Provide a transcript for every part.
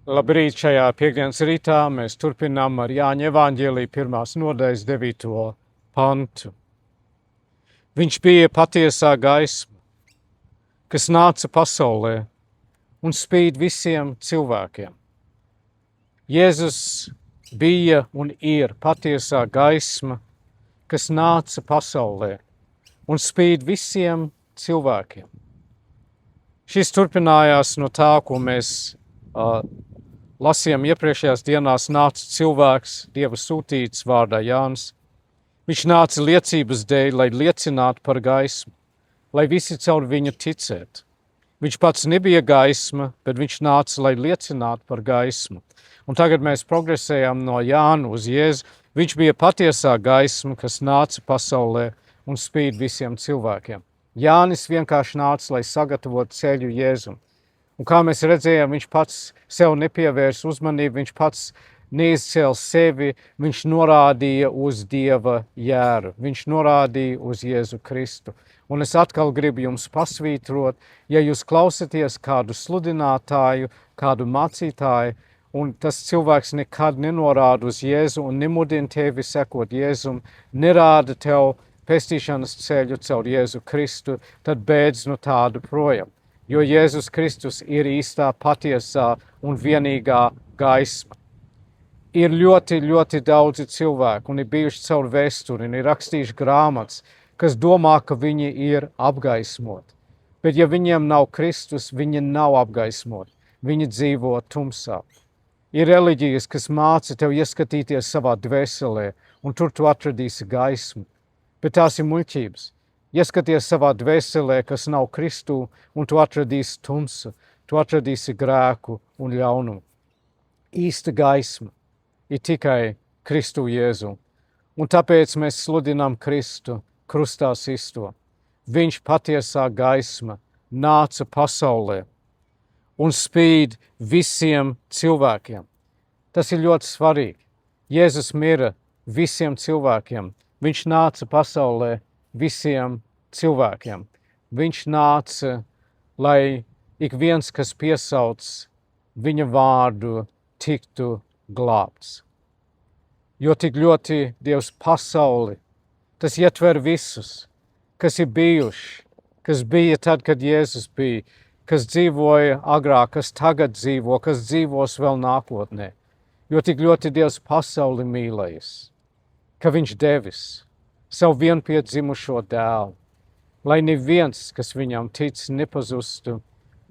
Labrīt, šajā piekdienas rītā mēs turpinām ar Jāņa evaņģēlija 1. nodaļas 9. pantu. Viņš bija patiesā gaisma, kas nāca pasaulē un spīd visiem cilvēkiem. Jēzus bija un ir patiesā gaisma, kas nāca pasaulē un spīd visiem cilvēkiem. Šis turpinājās no tā, ko mēs lasījām iepriekšējās dienās. Nāca cilvēks, Dieva sūtīts vārdā Jānis. Viņš nāca liecības dēļ, lai liecinātu par gaismu, lai visi caur viņu ticētu. Viņš pats nebija gaisma, bet viņš nāca, lai liecinātu par gaismu. Un tagad mēs progresējam no Jāna uz Jēzu. Viņš bija patiesā gaisma, kas nāca pasaulē un spīd visiem cilvēkiem. Jānis vienkārši nāca, lai sagatavotu ceļu Jēzum. Un kā mēs redzējām, viņš pats sev nepievērs uzmanību, viņš pats neizcēl sevi, viņš norādīja uz Dieva jēru, viņš norādīja uz Jēzu Kristu. Un es atkal gribu jums pasvītrot, ja jūs klausaties kādu sludinātāju, kādu mācītāju, un tas cilvēks nekad nenorāda uz Jēzu un nemudina tevi sekot Jēzum, nerāda tev pestīšanas ceļu caur Jēzu Kristu, tad beidz no tādu projām. Jo Jēzus Kristus ir īstā, patiesā un vienīgā gaisma. Ir ļoti, ļoti daudzi cilvēki, un ir bijuši caur vēsturi, un ir rakstījuši grāmatas, kas domā, ka viņi ir apgaismoti. Bet ja viņiem nav Kristus, viņi nav apgaismoti. Viņi dzīvo tumsā. Ir reliģijas, kas māca tev ieskatīties savā dvēselē, un tur tu atradīsi gaismu. Bet tās ir muļķības. Ieskaties savā dvēselē, kas nav Kristū, un tu atradīsi tumsu, tu atradīsi grēku un ļaunumu. Īsta gaisma ir tikai Kristu Jēzu, un tāpēc mēs sludinām Kristu krustā sisto. Viņš patiesā gaisma nāca pasaulē un spīd visiem cilvēkiem. Tas ir ļoti svarīgi. Jēzus mira visiem cilvēkiem. Viņš nāca pasaulē visiem cilvēkiem. Viņš nāca, lai ik viens, kas piesauc viņa vārdu, tiktu glābts. Jo tik ļoti Dievs pasauli, tas ietver visus, kas ir bijuši, kas bija tad, kad Jēzus bija, kas dzīvoja agrāk, kas tagad dzīvo, kas dzīvos vēl nākotnē. Jo tik ļoti Dievs pasauli mīlējis, ka viņš devis savu vienpiedzimušo dēlu, lai neviens, kas viņam tic, nepazustu,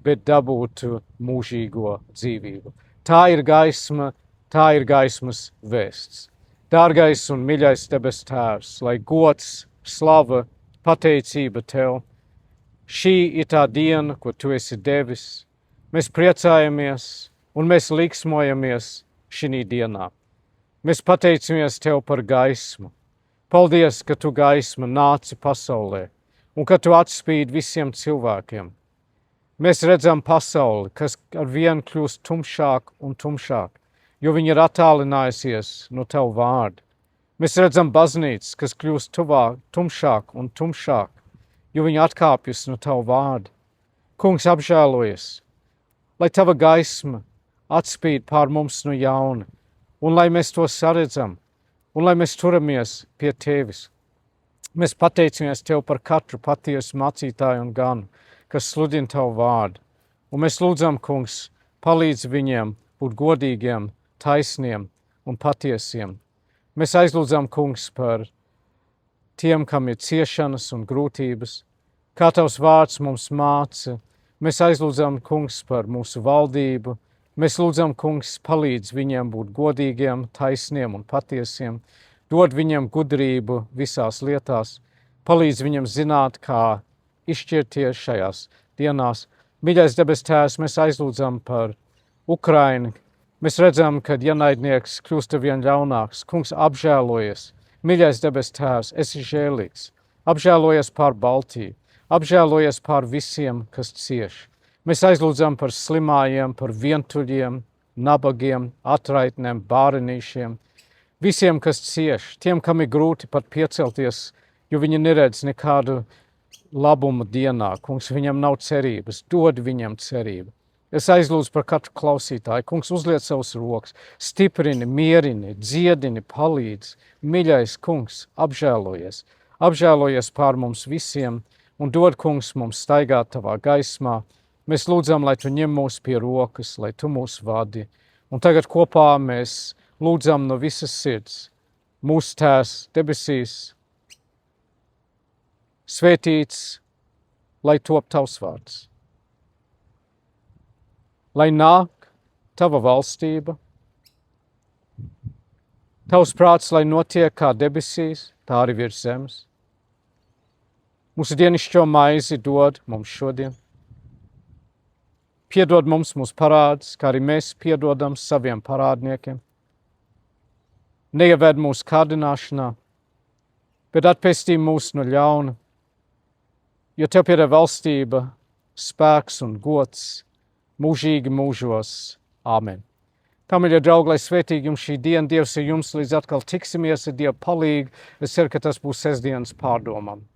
bet dabūtu mūžīgo dzīvību. Tā ir gaisma, tā ir gaismas vēsts. Dārgais un mīļais debes Tēvs, lai gods, slava, pateicība Tev. Šī ir tā diena, ko Tu esi devis. Mēs priecājamies un mēs liksmojamies šī dienā. Mēs pateicamies Tev par gaismu. Paldies, ka Tu gaisma nāci pasaulē un ka Tu atspīd visiem cilvēkiem. Mēs redzam pasauli, kas ar vienu kļūst tumšāk un tumšāk, jo viņi ir attālinājusies no Tavu vārdu. Mēs redzam baznīcas, kas kļūst tumšāk un tumšāk, jo viņi atkāpjas no Tavu vārdu. Kungs, apžēlojies, lai Tava gaisma atspīd pār mums no jauna, un lai mēs to saredzam, un lai mēs turamies pie Tevis. Mēs pateicamies Tev par katru patiesu mācītāju un ganu, kas sludina Tavu vārdu. Un mēs lūdzam, Kungs, palīdz viņiem būt godīgiem, taisniem un patiesiem. Mēs aizlūdzam, Kungs, par tiem, kam ir ciešanas un grūtības, kā Tavs vārds mums māca. Mēs aizlūdzam, Kungs, par mūsu valdību. Mēs lūdzam, Kungs, palīdz viņiem būt godīgiem, taisniem un patiesiem. Dod viņiem gudrību visās lietās. Palīdz viņiem zināt, kā izšķirties šajās dienās. Mīļais debes Tēvs, mēs aizlūdzam par Ukrainu. Mēs redzam, ka ienaidnieks kļūst vien ļaunāks. Kungs, apžēlojies. Mīļais debes Tēvs, esi žēlīgs. Apžēlojies pār Baltiju. Apžēlojies pār visiem, kas cieš. Mēs aizlūdzam par slimājiem, par vientuļiem, nabagiem, atraitnēm, bārenīšiem. Visiem, kas cieš, tiem, kam ir grūti pat piecelties, jo viņi neredz nekādu labumu dienā. Kungs, viņam nav cerības. Dod viņam cerību. Es aizlūdzu par katru klausītāju. Kungs, uzliec savus rokas, stiprini, mierini, dziedini, palīdz. Mīļais kungs, apžēlojies. Apžēlojies pār mums visiem un dod, kungs, mums staigāt tavā gaismā. Mēs lūdzam, lai tu ņem mūs pie rokas, lai tu mūs vadi. Un tagad kopā mēs lūdzam no visas sirds. Mūsu Tēvs debesīs, svētīts, lai top tavs vārds. Lai nāk tava valstība, tavs prāts, lai notiek kā debesīs, tā arī virs zemes. Mūsu dienišķo maizi dod mums šodien. Piedod mums mūsu parādus, kā arī mēs piedodam saviem parādniekiem. Neieved mūsu kārdināšanā, bet atpestī mūs no ļauna, jo tev pieder valstība, spēks un gods mūžīgi mūžos. Āmen. Tā, mīļie draugi, lai svētīgi jums šī diena, Dievs ir jums, līdz atkal tiksimies ar Dievu palīgu. Es ceru, ka tas būs sestdienas pārdomām.